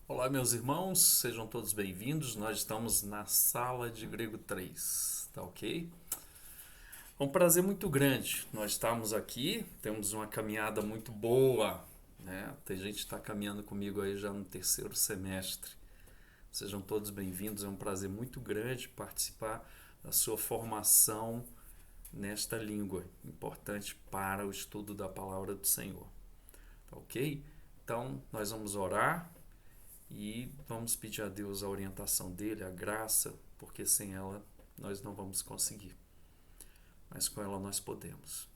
Olá, meus irmãos, sejam todos bem-vindos. Nós estamos na sala de Grego 3, tá ok? É um prazer muito grande nós estarmos aqui, temos uma caminhada muito boa, né? Tem gente que está caminhando comigo aí já no terceiro semestre. Sejam todos bem-vindos, é um prazer muito grande participar da sua formação nesta língua, importante para o estudo da palavra do Senhor, tá ok? Então, nós vamos orar. E vamos pedir a Deus a orientação dele, a graça, porque sem ela nós não vamos conseguir. Mas com ela nós podemos.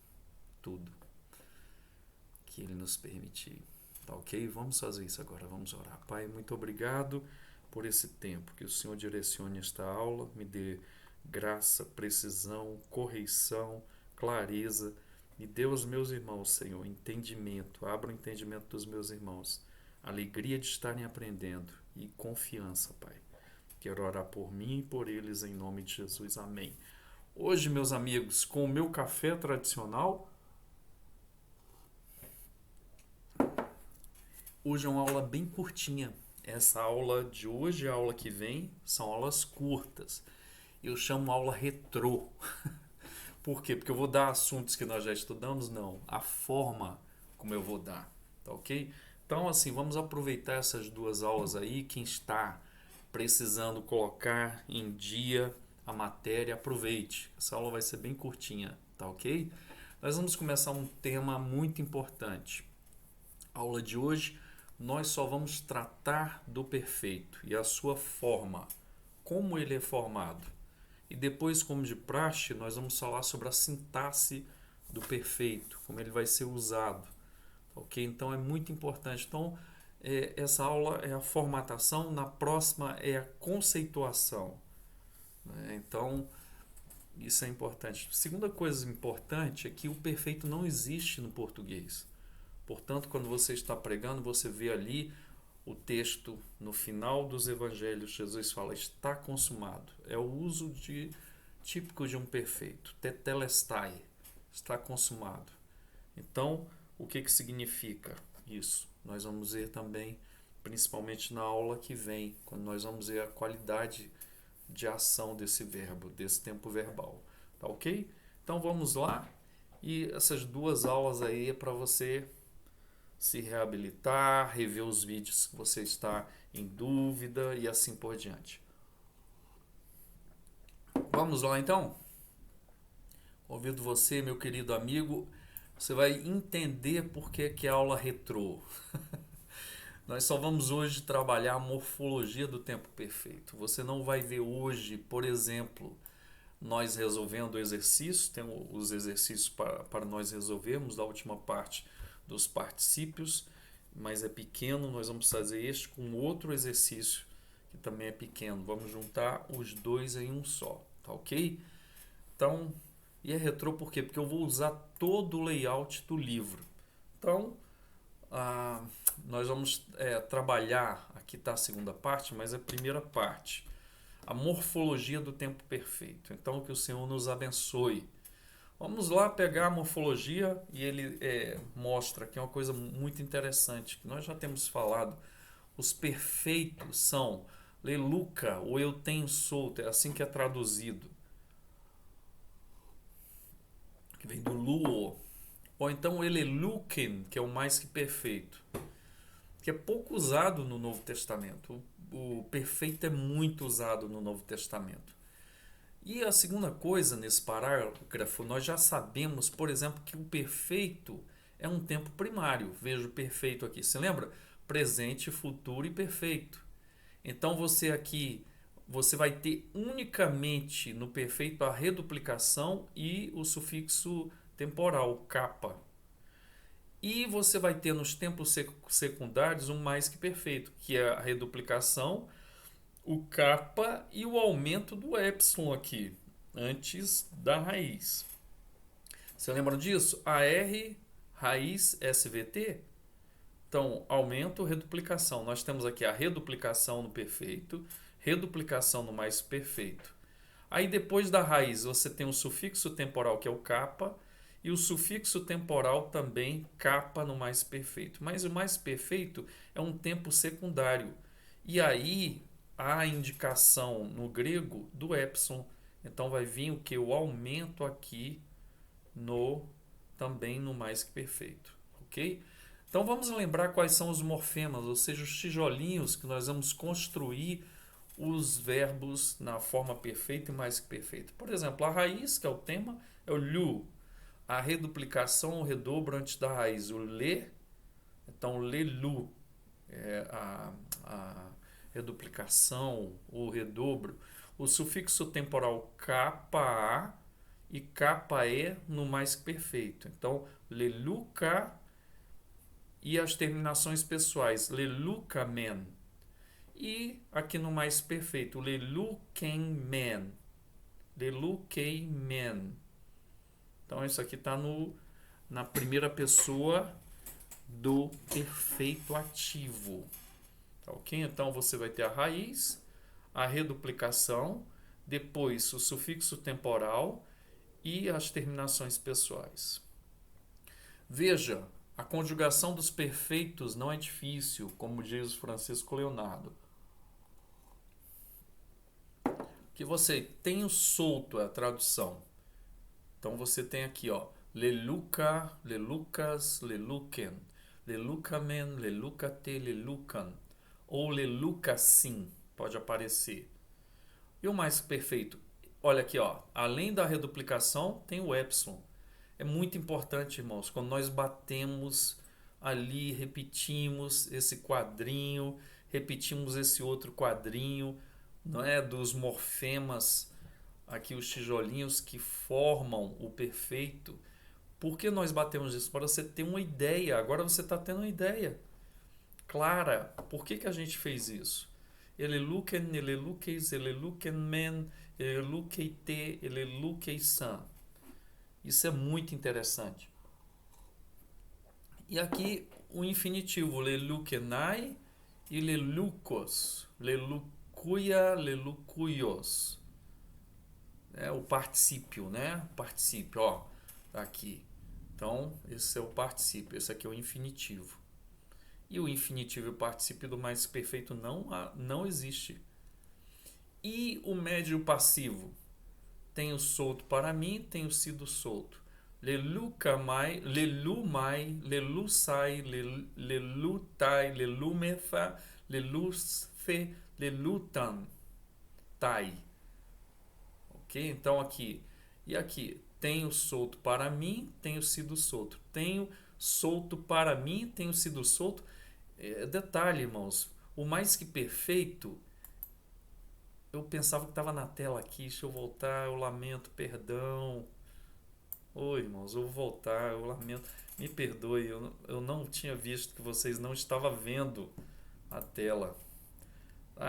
Tudo que ele nos permitir. Tá ok? Vamos fazer isso agora, vamos orar. Pai, muito obrigado por esse tempo. Que o Senhor direcione esta aula, me dê graça, precisão, correção, clareza. Me dê aos meus irmãos, Senhor, entendimento. Abra o entendimento dos meus irmãos. Alegria de estarem aprendendo e confiança, Pai. Quero orar por mim e por eles em nome de Jesus. Amém. Hoje, meus amigos, com o meu café tradicional, hoje é uma aula bem curtinha. Essa aula de hoje e a aula que vem são aulas curtas. Eu chamo aula retrô. Por quê? Porque eu vou dar assuntos que nós já estudamos? Não. A forma como eu vou dar. Tá ok? Então, assim, vamos aproveitar essas duas aulas aí. Quem está precisando colocar em dia a matéria, aproveite. Essa aula vai ser bem curtinha, tá ok? Nós vamos começar um tema muito importante. A aula de hoje, nós só vamos tratar do perfeito e a sua forma, como ele é formado. E depois, como de praxe, nós vamos falar sobre a sintaxe do perfeito, como ele vai ser usado. Ok? Então é muito importante. Então, essa aula é a formatação, na próxima é a conceituação. Né? Então, isso é importante. Segunda coisa importante é que o perfeito não existe no português. Portanto, quando você está pregando, você vê ali o texto no final dos evangelhos, Jesus fala, está consumado. É o uso típico de um perfeito. Tetelestai, está consumado. Então, o que significa isso? Nós vamos ver também, principalmente na aula que vem, quando nós vamos ver a qualidade de ação desse verbo, desse tempo verbal. Tá ok? Então vamos lá. E essas duas aulas aí é para você se reabilitar, rever os vídeos que você está em dúvida e assim por diante. Vamos lá então? Convido você, meu querido amigo, você vai entender por que é aula retrô. Nós só vamos hoje trabalhar a morfologia do tempo perfeito. Você não vai ver hoje, por exemplo, nós resolvendo exercícios, tem os exercícios para nós resolvermos da última parte dos particípios, mas é pequeno, nós vamos fazer este com outro exercício que também é pequeno. Vamos juntar os dois em um só, tá ok? Então, e é retrô por quê? Porque eu vou usar todo o layout do livro. Então, ah, nós vamos trabalhar, aqui está a segunda parte, mas a primeira parte, a morfologia do tempo perfeito. Então, que o Senhor nos abençoe. Vamos lá pegar a morfologia e ele mostra que é uma coisa muito interessante, que nós já temos falado. Os perfeitos são leluca ou eu tenho solto, é assim que é traduzido, que vem do luo. Ou então eleluken, que é o mais que perfeito, que é pouco usado no Novo Testamento. O perfeito é muito usado no Novo Testamento. E a segunda coisa nesse parágrafo, nós já sabemos, por exemplo, que o perfeito é um tempo primário. Veja o perfeito aqui. Você lembra? Presente, futuro e perfeito. Então você aqui, você vai ter unicamente no perfeito a reduplicação e o sufixo temporal, capa. E você vai ter nos tempos secundários um mais que perfeito, que é a reduplicação, o kappa e o aumento do epsilon aqui, antes da raiz. Você lembra disso? AR, raiz, SVT. Então, aumento, reduplicação. Nós temos aqui a reduplicação no perfeito, reduplicação no mais perfeito. Aí depois da raiz você tem o sufixo temporal que é o kappa e o sufixo temporal também kappa no mais perfeito. Mas o mais perfeito é um tempo secundário. E aí a indicação no grego do epsilon. Então vai vir o que? O aumento aqui no também no mais que perfeito, ok? Então vamos lembrar quais são os morfemas, ou seja, os tijolinhos que nós vamos construir os verbos na forma perfeita e mais que perfeita. Por exemplo, a raiz, que é o tema, é o lu. A reduplicação, o redobro antes da raiz, o le. Então, lelu é a reduplicação, o redobro. O sufixo temporal kpa e kpae no mais que perfeito. Então, leluca e as terminações pessoais, lelucamen. E aqui no mais perfeito, leluquenmen. Leluqueimen. Então, isso aqui está na primeira pessoa do perfeito ativo. Tá, ok? Então, você vai ter a raiz, a reduplicação, depois o sufixo temporal e as terminações pessoais. Veja, a conjugação dos perfeitos não é difícil, como diz Francisco Leonardo. Que você tem o solto, é a tradução. Então você tem aqui, ó, leluca, lelucas, leluquen, lelucamen, lelucate, lelucan, ou lelucacim, pode aparecer. E o mais perfeito? Olha aqui, ó, além da reduplicação, tem o epsilon. É muito importante, irmãos, quando nós batemos ali, repetimos esse quadrinho, repetimos esse outro quadrinho, não é, dos morfemas, aqui os tijolinhos que formam o perfeito. Por que nós batemos isso? Para você ter uma ideia. Agora você está tendo uma ideia clara. Por que a gente fez isso? Eleluquen, eleluqueis, eleluquenmen, eleluqueite, eleluqueisan. Isso é muito interessante. E aqui o infinitivo, leluquenai e lelucos, lelucuia, lelucuios. É o particípio, né? Particípio, ó, tá aqui. Então, esse é o particípio, esse aqui é o infinitivo. E o infinitivo e o particípio do mais perfeito não existe. E o médio passivo? Tenho solto para mim, tenho sido solto. Lelucamai, lelumai, lelusai, lelutai, lelumetha, lelusfe, lelutan, tai. Ok? Então aqui. E aqui. Tenho solto para mim, tenho sido solto. Tenho solto para mim, tenho sido solto. Detalhe, irmãos. O mais que perfeito. Eu pensava que estava na tela aqui. Deixa eu voltar. Eu lamento, perdão. Oi, irmãos, eu vou voltar. Eu lamento. Me perdoe. Eu não tinha visto que vocês não estavam vendo a tela.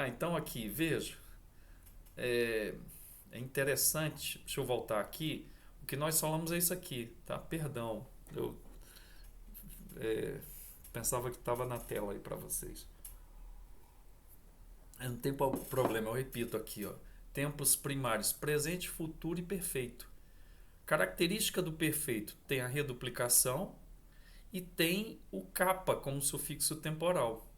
Então aqui, veja. É interessante. Deixa eu voltar aqui. O que nós falamos é isso aqui, tá? Perdão. Eu pensava que estava na tela aí para vocês. Não tem problema, eu repito aqui, ó. Tempos primários, presente, futuro e perfeito. Característica do perfeito tem a reduplicação e tem o capa como sufixo temporal.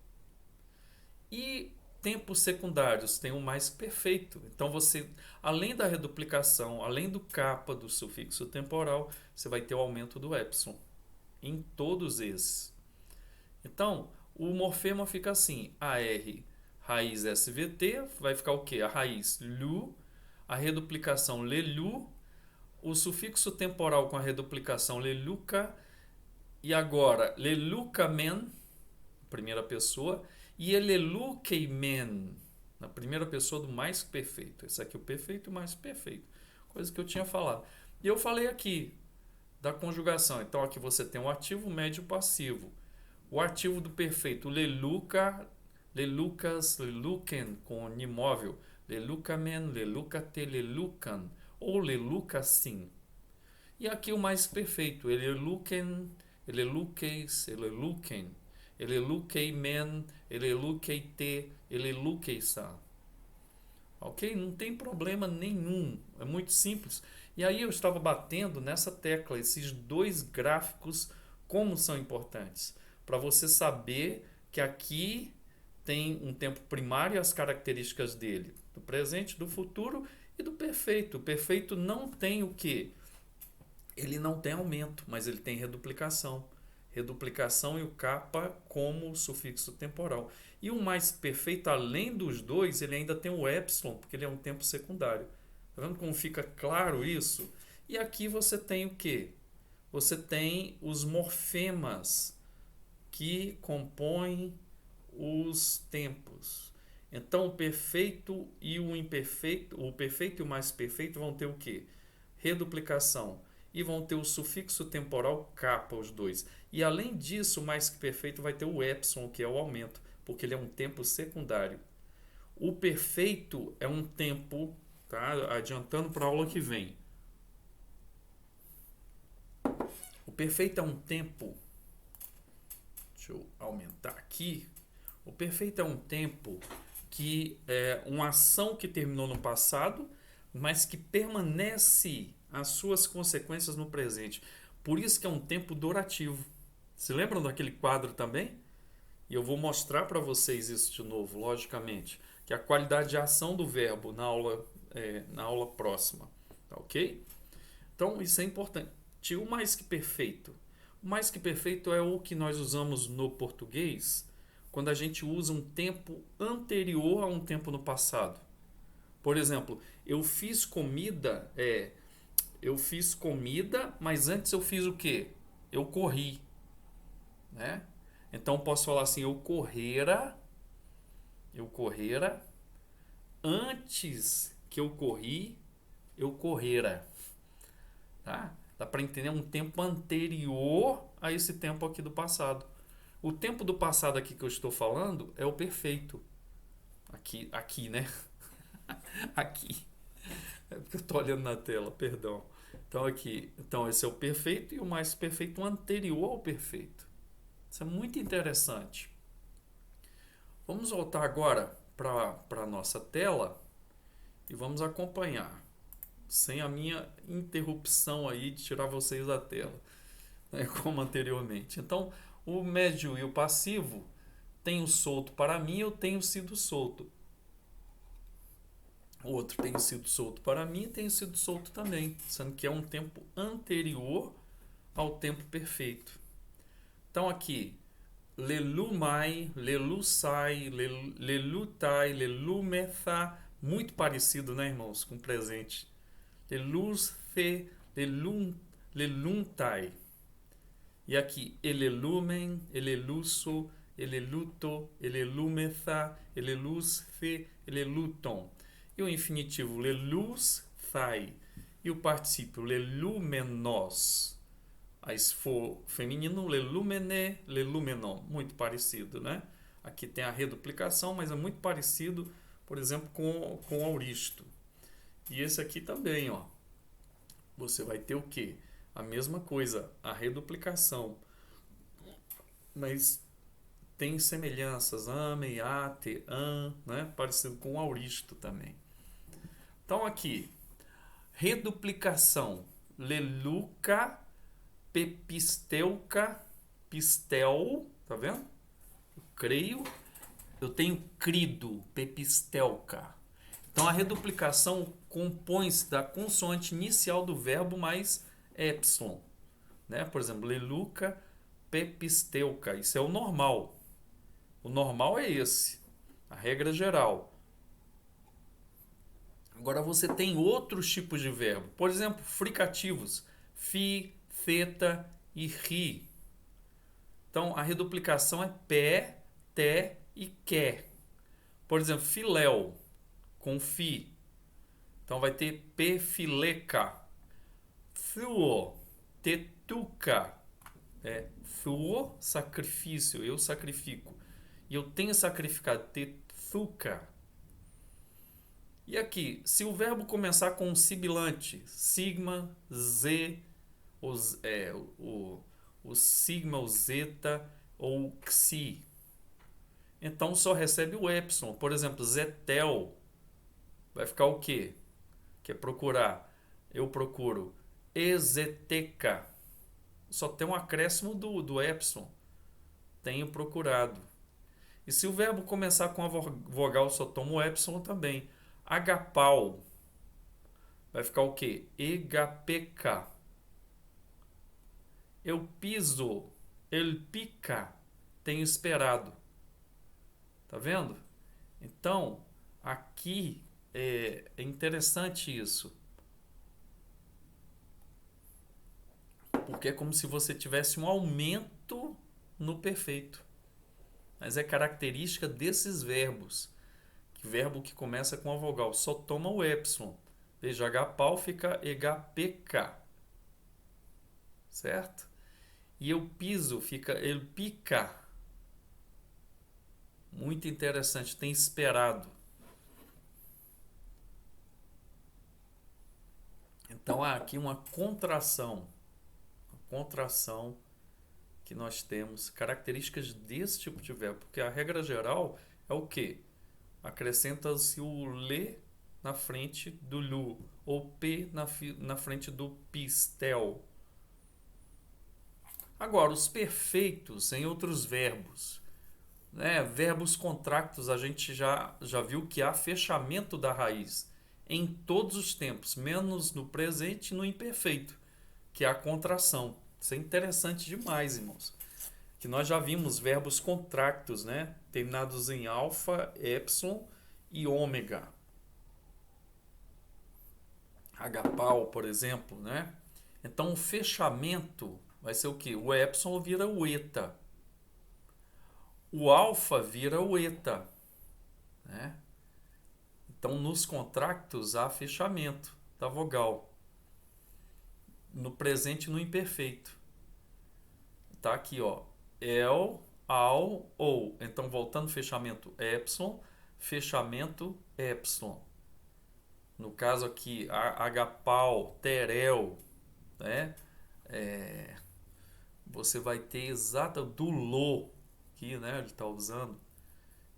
E tempos secundários tem o mais perfeito. Então você, além da reduplicação, além do capa do sufixo temporal, você vai ter o aumento do epsilon em todos esses. Então, o morfema fica assim: AR raiz SVT, vai ficar o quê? A raiz lu, a reduplicação lelu, o sufixo temporal com a reduplicação leluca, e agora lelucamen, primeira pessoa, e eleluqueimen, na primeira pessoa do mais perfeito. Esse aqui é o perfeito e o mais perfeito. Coisa que eu tinha falado. E eu falei aqui da conjugação. Então aqui você tem o ativo, o médio e o passivo. O ativo do perfeito, leluca, lelucas, leluquen, com nimóvel, lelucamen, lelucate, lelucan, ou lelucacim. E aqui o mais perfeito, eleluquen, eleluqueis, eleluquen, eleluqueimen, eleluqueite, eleluqueisa. Ok? Não tem problema nenhum, é muito simples. E aí eu estava batendo nessa tecla, esses dois gráficos, como são importantes, para você saber que aqui tem um tempo primário e as características dele, do presente, do futuro e do perfeito. O perfeito não tem o quê? Ele não tem aumento, mas ele tem reduplicação. Reduplicação e o kappa como sufixo temporal. E o mais perfeito, além dos dois, ele ainda tem o epsilon, porque ele é um tempo secundário. Tá vendo como fica claro isso? E aqui você tem o quê? Você tem os morfemas que compõem os tempos. Então, o perfeito e o imperfeito, o perfeito e o mais perfeito vão ter o quê? Reduplicação. E vão ter o sufixo temporal kappa, os dois. E além disso, o mais que perfeito vai ter o epsilon, que é o aumento, porque ele é um tempo secundário. O perfeito é um tempo, tá? Adiantando para a aula que vem. O perfeito é um tempo. Deixa eu aumentar aqui. O perfeito é um tempo que é uma ação que terminou no passado, mas que permanece as suas consequências no presente. Por isso que é um tempo durativo. Se lembram daquele quadro também? E eu vou mostrar para vocês isso de novo, logicamente, que é a qualidade de ação do verbo na aula próxima. Tá ok? Então, isso é importante. O mais que perfeito. O mais que perfeito é o que nós usamos no português quando a gente usa um tempo anterior a um tempo no passado. Por exemplo, eu fiz comida, mas antes eu fiz o quê? Eu corri, né? Então posso falar assim, eu correra, antes que eu corri, eu correra, tá? Dá para entender um tempo anterior a esse tempo aqui do passado. O tempo do passado aqui que eu estou falando é o perfeito. Aqui, né? Aqui. É porque eu estou olhando na tela, perdão. Então aqui, esse é o perfeito e o mais perfeito anterior ao perfeito. Isso é muito interessante. Vamos voltar agora para a nossa tela e vamos acompanhar, sem a minha interrupção aí de tirar vocês da tela, né, como anteriormente. Então, o médio e o passivo, tenho solto para mim, eu tenho sido solto. O outro tem sido solto para mim, tenho sido solto também, sendo que é um tempo anterior ao tempo perfeito. Então aqui, lelumai, lelusai, lelutai, lelumetha, muito parecido, né, irmãos, com o presente. Lelusfe, leluntai. E aqui, elelumen, eleluso, eleluto, elelumetha, elelusfe, eleluton. E o infinitivo lelus, thai. E o particípio lelumenos. Aí se for feminino, lelumene, lelumenon. Muito parecido, né? Aqui tem a reduplicação, mas é muito parecido, por exemplo, com o auristo. E esse aqui também, ó. Você vai ter o quê? A mesma coisa, a reduplicação. Mas tem semelhanças, ame, ate, an, né? Parecido com o auristo também. Então aqui, reduplicação, leluca, pepisteuca, pistel, tá vendo? Eu creio, eu tenho crido, pepistelca. Então a reduplicação compõe-se da consoante inicial do verbo mais epsilon, né? Por exemplo, leluca, pepisteuca, isso é o normal. O normal é esse, a regra geral. Agora você tem outros tipos de verbo. Por exemplo, fricativos. Fi, theta e ri. Então, a reduplicação é pé, té e qué. Por exemplo, filéu, com fi. Então, vai ter pefileca. Thuo, tetuca. Thuo, sacrifício, eu sacrifico. E eu tenho sacrificado, tetuca. E aqui, se o verbo começar com um sibilante, sigma, z, o sigma, o zeta ou o xi, então só recebe o epsilon. Por exemplo, zetel vai ficar o quê? Que é procurar. Eu procuro ezeteca. Só tem um acréscimo do epsilon. Tenho procurado. E se o verbo começar com a vogal, só toma o epsilon também. Agapau vai ficar o quê? EGPK. Eu piso, ele pica, tenho esperado. Tá vendo? Então, aqui é interessante isso. Porque é como se você tivesse um aumento no perfeito. Mas é característica desses verbos. Verbo que começa com a vogal só toma o epsilon. Veja, agapau fica EGPK. Certo? E eu piso fica ele pica. Muito interessante, tem esperado. Então há aqui uma contração. Uma contração que nós temos, características desse tipo de verbo. Porque a regra geral é o quê? Acrescenta-se o le na frente do lu, ou p na frente do pistel. Agora, os perfeitos em outros verbos. Né? Verbos contractos, a gente já viu que há fechamento da raiz em todos os tempos, menos no presente e no imperfeito, que é a contração. Isso é interessante demais, irmãos. Que nós já vimos verbos contractos, né? Terminados em alfa, epsilon e ômega. Agapau, por exemplo, né? Então, o fechamento vai ser o quê? O epsilon vira o eta. O alfa vira o eta, né? Então, nos contractos há fechamento da vogal. No presente e no imperfeito. Tá aqui, ó. El, ao, ou. Então, voltando, fechamento epsilon, fechamento epsilon. No caso aqui, agapau, terel, né? Você vai ter exata do lo, aqui, né? Ele está usando.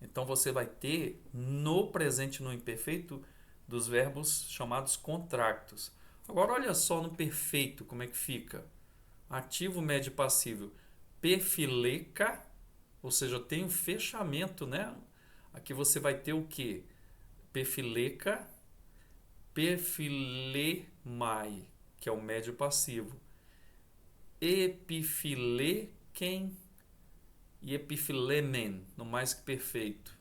Então, você vai ter no presente e no imperfeito dos verbos chamados contractos. Agora, olha só no perfeito como é que fica. Ativo, médio e passivo. Perfileca, ou seja, tem um fechamento, né? Aqui você vai ter o quê? Perfileca, perfilemai, que é o médio passivo. Epifilequem e epifilemen, no mais que perfeito.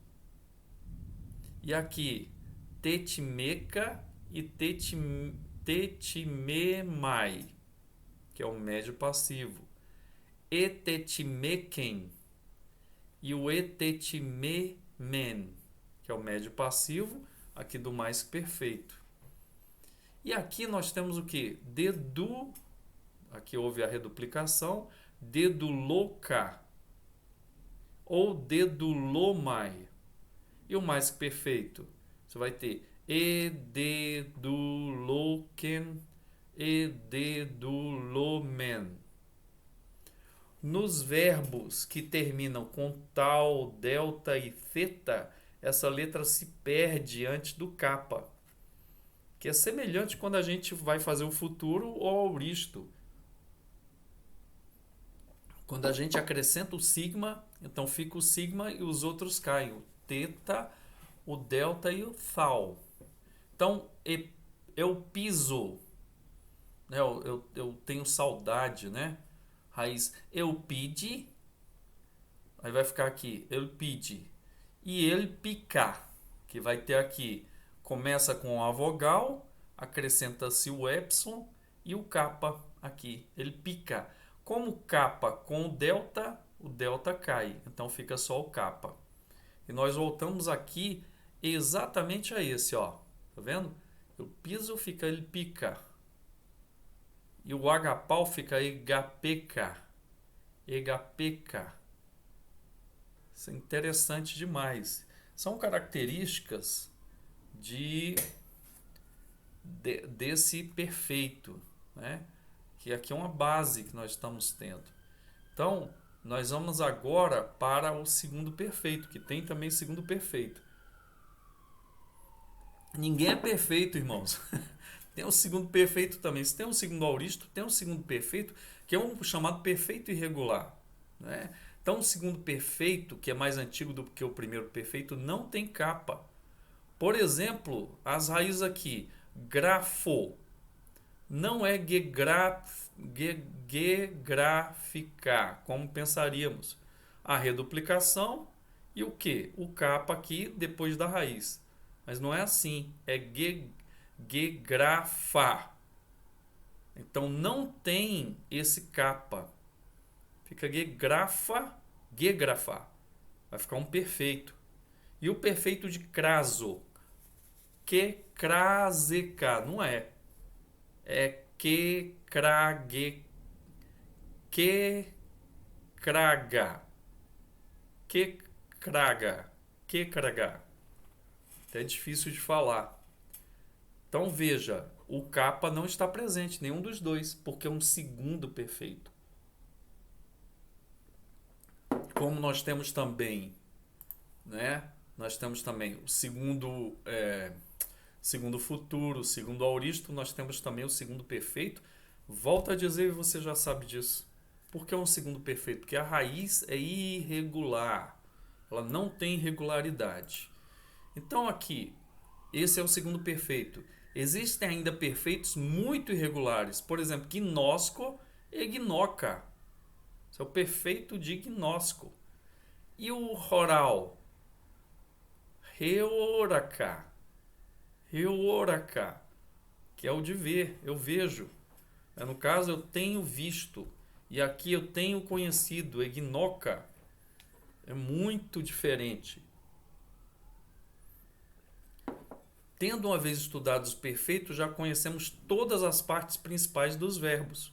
E aqui, tetimeca e tetimemai, que é o médio passivo. Etetimequem e o etetimemen, que é o médio passivo, aqui do mais que perfeito. E aqui nós temos o que? Dedu, aqui houve a reduplicação, deduloca ou dedulomai. E o mais que perfeito? Você vai ter ededuloken, ededulomen. Nos verbos que terminam com tal, delta e theta, essa letra se perde antes do kappa, que é semelhante quando a gente vai fazer o futuro ou auristo. Quando a gente acrescenta o sigma, então fica o sigma e os outros caem. O θ, o delta e o thal. Então, eu piso, né? Eu tenho saudade, né? Raiz eu pide, aí vai ficar aqui, eu pide. E ele picar, que vai ter aqui, começa com a vogal, acrescenta-se o epsilon e o kappa aqui, ele pica. Como kappa com o delta cai, então fica só o kappa. E nós voltamos aqui exatamente a esse, ó. Tá vendo? Eu piso, fica ele pica. E o agapau fica egapk. Egapk. Isso é interessante demais. São características desse perfeito, né? Que aqui é uma base que nós estamos tendo. Então, nós vamos agora para o segundo perfeito, que tem também segundo perfeito. Ninguém é perfeito, irmãos. Tem o segundo perfeito também. Se tem um segundo auristo, tem um segundo perfeito, que é um chamado perfeito irregular, né? Então, o segundo perfeito, que é mais antigo do que o primeiro perfeito, não tem capa. Por exemplo, as raízes aqui, grafo, não é gegraficar, como pensaríamos. A reduplicação e o que? O capa aqui depois da raiz. Mas não é assim, é gegrafar. Então não tem esse capa. Fica gegrafar. Vai ficar um perfeito. E o perfeito de craso? Quekrazeca. Não é. É quecraga. Quecraga. É difícil de falar. Então veja, o capa não está presente, nenhum dos dois, porque é um segundo perfeito. Como nós temos também, né? Nós temos também o segundo futuro, o segundo auristo, nós temos também o segundo perfeito. Volto a dizer, e você já sabe disso. Por que é um segundo perfeito? Porque a raiz é irregular. Ela não tem regularidade. Então aqui, esse é o segundo perfeito. Existem ainda perfeitos muito irregulares. Por exemplo, gnosco e gnoca. Esse é o perfeito de gnosco. E o roral? Reoraca. Reoraca. Que é o de ver, eu vejo. No caso, eu tenho visto. E aqui eu tenho conhecido. Egnoca. É muito diferente. Tendo uma vez estudado os perfeitos, já conhecemos todas as partes principais dos verbos.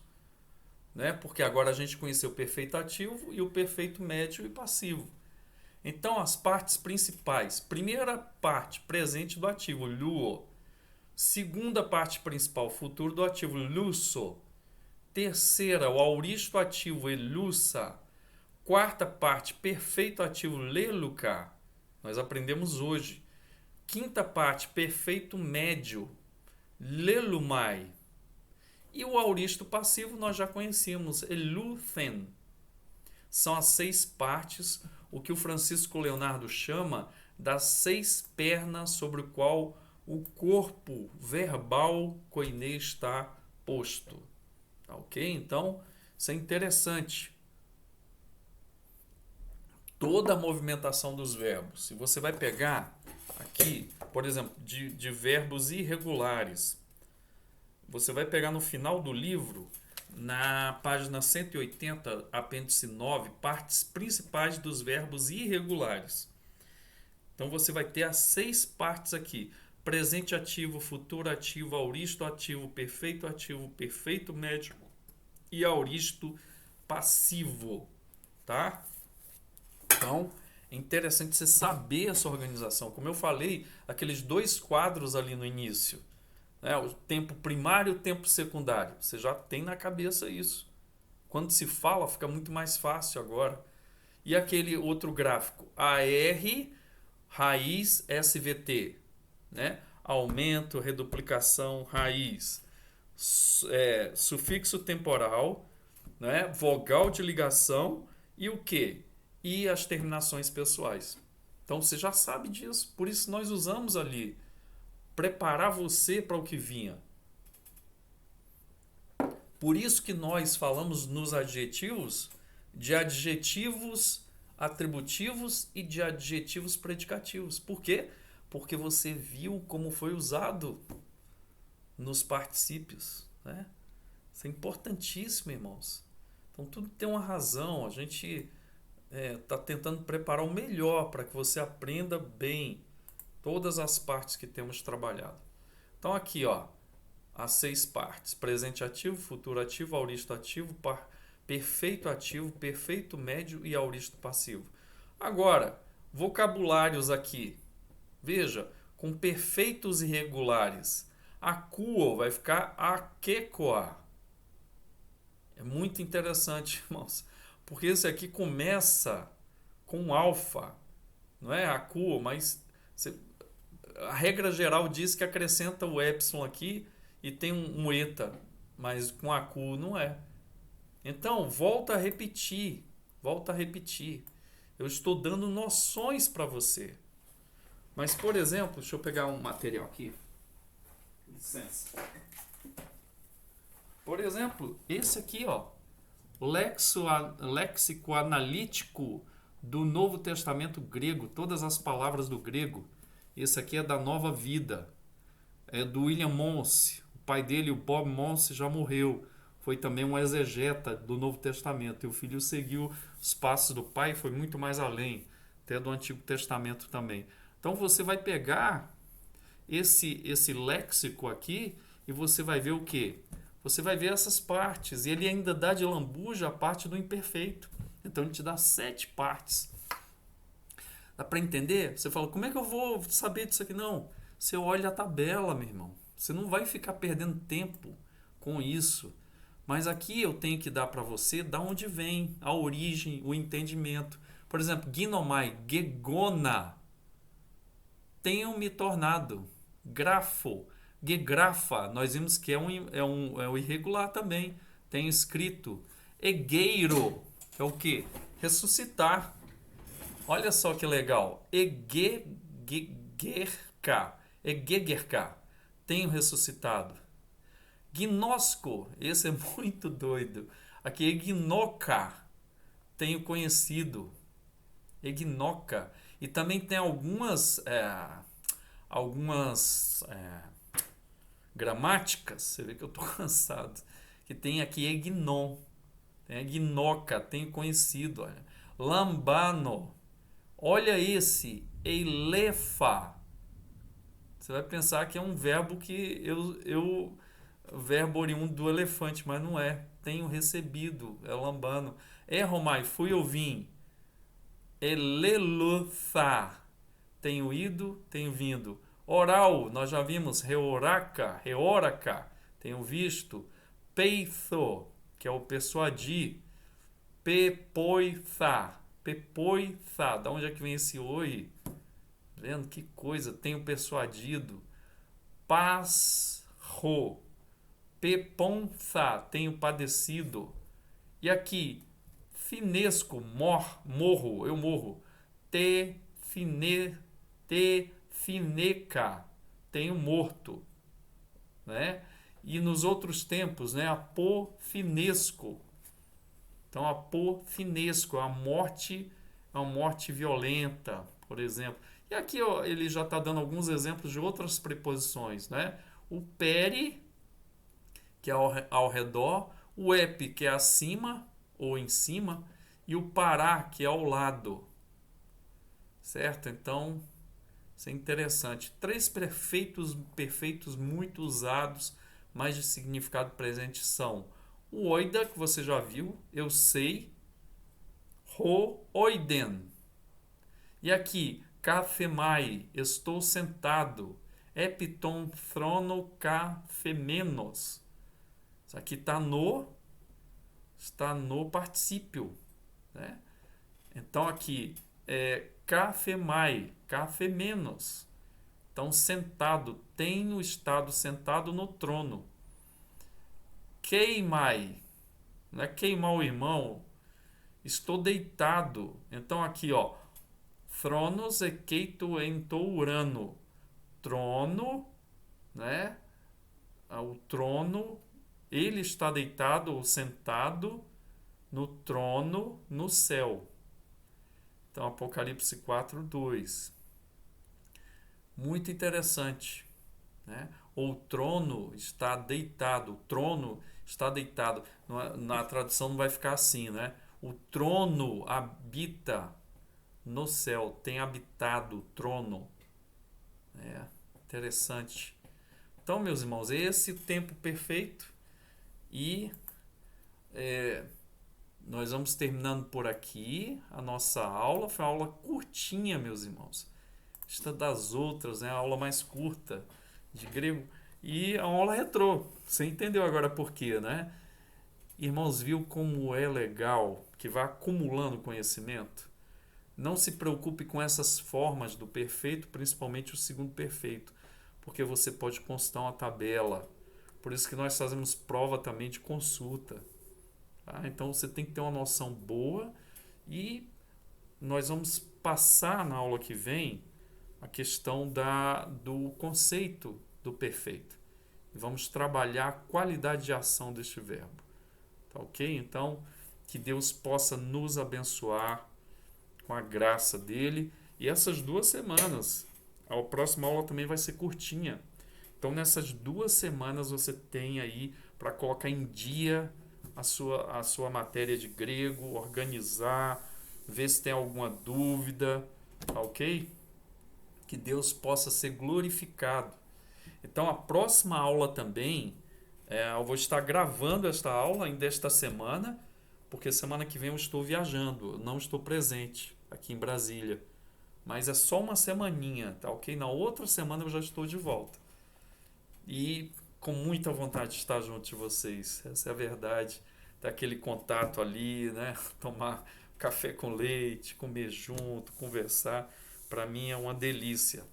Né? Porque agora a gente conheceu o perfeito ativo e o perfeito médio e passivo. Então, as partes principais. Primeira parte, presente do ativo, luo. Segunda parte principal, futuro do ativo, lusso. Terceira, o auristo ativo, elussa. Quarta parte, perfeito ativo, leluca. Nós aprendemos hoje. Quinta parte, perfeito médio, lelumai. E o auristo passivo nós já conhecemos, eluthen. São as 6 partes, o que o Francisco Leonardo chama das 6 pernas sobre o qual o corpo verbal koiné está posto. Tá, ok? Então, isso é interessante. Toda a movimentação dos verbos. Se você vai pegar aqui, por exemplo, de verbos irregulares, você vai pegar no final do livro, na página 180, apêndice 9, partes principais dos verbos irregulares. Então você vai ter as 6 partes aqui: presente ativo, futuro ativo, auristo ativo, perfeito médio e auristo passivo, tá? Então, é interessante você saber essa organização. Como eu falei, aqueles 2 quadros ali no início, né? O tempo primário e o tempo secundário. Você já tem na cabeça isso. Quando se fala, fica muito mais fácil agora. E aquele outro gráfico, AR, raiz, SVT, né? Aumento, reduplicação, raiz, sufixo temporal, né? Vogal de ligação e o quê? E as terminações pessoais. Então você já sabe disso, por isso nós usamos ali, preparar você para o que vinha. Por isso que nós falamos nos adjetivos de adjetivos atributivos e de adjetivos predicativos. Por quê? Porque você viu como foi usado nos particípios, né? Isso é importantíssimo, irmãos. Então tudo tem uma razão, a gente está tentando preparar o melhor para que você aprenda bem todas as partes que temos trabalhado. Então aqui, ó, as 6 partes: presente ativo, futuro ativo, auristo ativo, perfeito médio e auristo passivo. Agora, vocabulários aqui. Veja, com perfeitos irregulares. Akuo vai ficar akekoa. É muito interessante, irmãos, porque esse aqui começa com alfa, não é akuo, mas a regra geral diz que acrescenta o epsilon aqui e tem um eta, mas com akuo não é. Então, volta a repetir. Volto a repetir. Eu estou dando noções para você. Mas, por exemplo, deixa eu pegar um material aqui. Licença. Por exemplo, esse aqui, ó, léxico analítico do Novo Testamento grego, todas as palavras do grego. Esse aqui é da Nova Vida, é do William Monse. O pai dele, o Bob Monse, já morreu. Foi também um exegeta do Novo Testamento. E o filho seguiu os passos do pai e foi muito mais além, até do Antigo Testamento também. Então você vai pegar esse léxico aqui e você vai ver o quê? Você vai ver essas partes. E ele ainda dá de lambuja a parte do imperfeito. Então ele te dá 7 partes. Dá para entender? Você fala, como é que eu vou saber disso aqui? Não. Você olha a tabela, meu irmão. Você não vai ficar perdendo tempo com isso. Mas aqui eu tenho que dar para você da onde vem a origem, o entendimento. Por exemplo, ginomai, gegona. Tenho me tornado. Grafo, gegrafa. Nós vimos que é um irregular também. Tem escrito. Egeiro, que é o que? Ressuscitar. Olha só que legal. Egegerka. Tenho ressuscitado. Gnosco. Esse é muito doido. Aqui, egnoca. Tenho conhecido. Egnoca. E também tem algumas gramáticas. Você vê que eu estou cansado. Que tem aqui egnon. Tem egnoca. Tenho conhecido. Olha. Lambano. Olha esse, eilefa. Você vai pensar que é um verbo que verbo oriundo do elefante, mas não é. Tenho recebido, é lambano. Erromai, fui ou vim. Elelufa. Tenho ido, tenho vindo. Oral, nós já vimos. Reoraca. Tenho visto. Peitho, que é o persuadir. Pepoitha. Da onde é que vem esse oi? Vendo que coisa? Tenho persuadido. Pasro. Peponça. Tenho padecido. E aqui, finesco, morro, eu morro. Fineca. Tenho morto. Né? E nos outros tempos, né? Apofinesco. Então, apofinesco é uma morte violenta, por exemplo. E aqui ó, ele já está dando alguns exemplos de outras preposições, né? O peri, que é ao redor, o epi, que é acima ou em cima, e o pará, que é ao lado. Certo? Então, isso é interessante. 3 perfeitos muito usados, mas de significado presente são o oida, que você já viu, eu sei, oiden. E aqui, cafemai, estou sentado, epiton throno cafemenos. Isso aqui está no particípio, né? Então aqui cafemai, cafemenos. Então sentado, tenho estado sentado no trono. Queimai, não é queimar o irmão, estou deitado. Então aqui, ó, thronos ekeito entourano, trono, né? O trono, ele está deitado ou sentado no trono no céu. Então Apocalipse 4:2. Muito interessante, né? O trono está deitado, o trono está deitado. Na tradução não vai ficar assim, né? O trono habita no céu, tem habitado o trono. Interessante. Então, meus irmãos, esse tempo perfeito e nós vamos terminando por aqui a nossa aula. Foi uma aula curtinha, meus irmãos. Esta das outras, né? A aula mais curta de grego. E a aula retrô. Você entendeu agora por quê, né? Irmãos, viu como é legal que vai acumulando conhecimento? Não se preocupe com essas formas do perfeito, principalmente o segundo perfeito, porque você pode consultar uma tabela. Por isso que nós fazemos prova também de consulta. Tá? Então você tem que ter uma noção boa E nós vamos passar na aula que vem a questão do conceito do perfeito. E vamos trabalhar a qualidade de ação deste verbo. Tá ok? Então, que Deus possa nos abençoar com a graça dele. E essas 2 semanas, a próxima aula também vai ser curtinha. Então, nessas 2 semanas você tem aí para colocar em dia a sua matéria de grego, organizar, ver se tem alguma dúvida, tá ok? Que Deus possa ser glorificado. Então, a próxima aula também, eu vou estar gravando esta aula ainda esta semana, porque semana que vem eu estou viajando, eu não estou presente aqui em Brasília. Mas é só uma semaninha, tá ok? Na outra semana eu já estou de volta. E com muita vontade de estar junto de vocês. Essa é a verdade. Daquele contato ali, né? Tomar café com leite, comer junto, conversar. Para mim é uma delícia.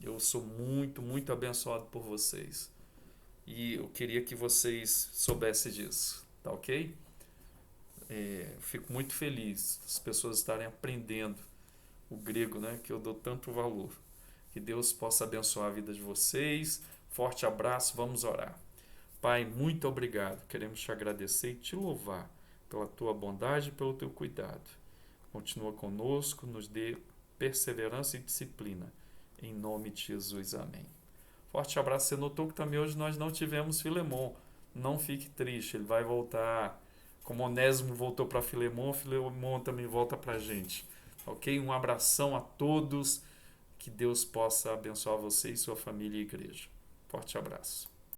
Eu sou muito, muito abençoado por vocês. E eu queria que vocês soubessem disso, tá ok? Fico muito feliz das pessoas estarem aprendendo o grego, né? Que eu dou tanto valor. Que Deus possa abençoar a vida de vocês. Forte abraço, vamos orar. Pai, muito obrigado. Queremos te agradecer e te louvar pela tua bondade e pelo teu cuidado. Continua conosco, nos dê perseverança e disciplina. Em nome de Jesus, amém. Forte abraço. Você notou que também hoje nós não tivemos Filemon. Não fique triste, ele vai voltar. Como Onésimo voltou para Filemon, Filemon também volta para a gente. Ok? Um abração a todos. Que Deus possa abençoar você e sua família e igreja. Forte abraço.